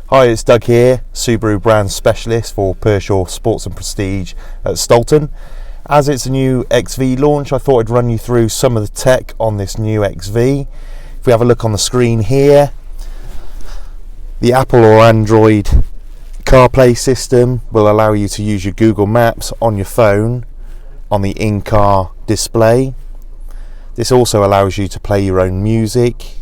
Hi, it's Doug here, Subaru brand specialist for Pershore Sports and Prestige at Stolton. As it's a new XV launch, I thought I'd run you through some of the tech on this new XV. If we have a look on the screen here, the Apple or Android Carplay system will allow you to use your Google Maps on your phone on the in-car display. This also allows you to play your own music,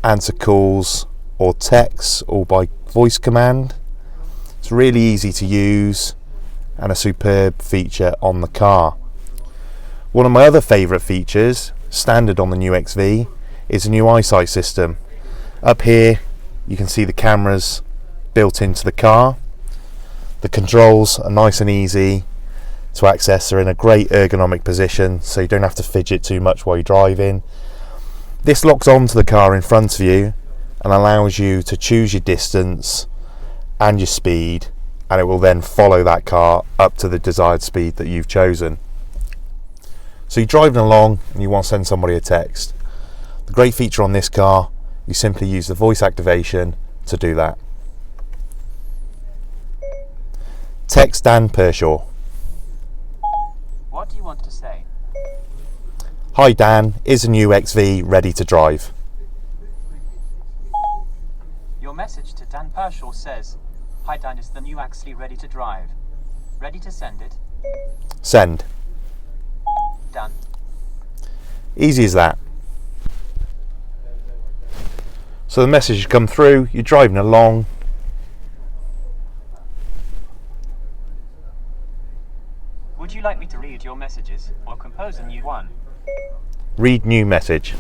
answer calls or texts, all by voice command. It's really easy to use and a superb feature on the car. One of my other favourite features, standard on the new XV, is a new eyesight system. Up here you can see the cameras built into the car. The controls are nice and easy to access. They're in a great ergonomic position, so you don't have to fidget too much while you're driving. This locks onto the car in front of you and allows you to choose your distance and your speed, and it will then follow that car up to the desired speed that you've chosen. So you're driving along and you want to send somebody a text. The great feature on this car, you simply use the voice activation to do that. Text Dan Pershore. What do you want to say? Hi Dan, is a new XV ready to drive? Your message to Dan Pershore says, "Hi Dan, is the new XV ready to drive? Ready to send it?" Send. Done. Easy as that. So the message has come through, you're driving along. Would you like me to read your messages or compose a new one? Read new message.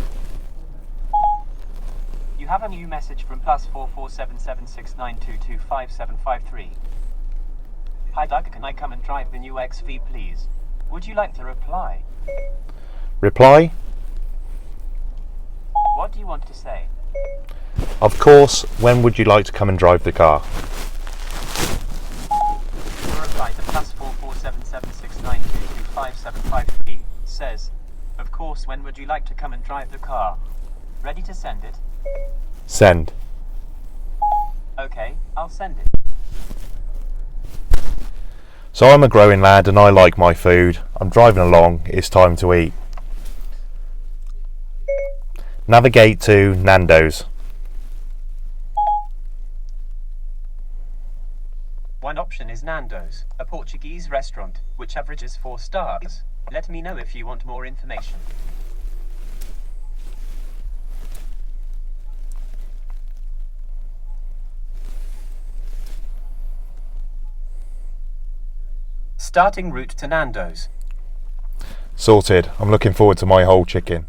You have a new message from +447769225753. Hi Doug, can I come and drive the new XV please? Would you like to reply? Reply. What do you want to say? Of course, when would you like to come and drive the car? Your reply to +447769225753 says, "Of course, when would you like to come and drive the car? Ready to send it?" Send. Okay, I'll send it. So I'm a growing lad and I like my food. I'm driving along, it's time to eat. Navigate to Nando's. One option is Nando's, a Portuguese restaurant, which averages 4 stars. Let me know if you want more information. Starting route to Nando's. Sorted. I'm looking forward to my whole chicken.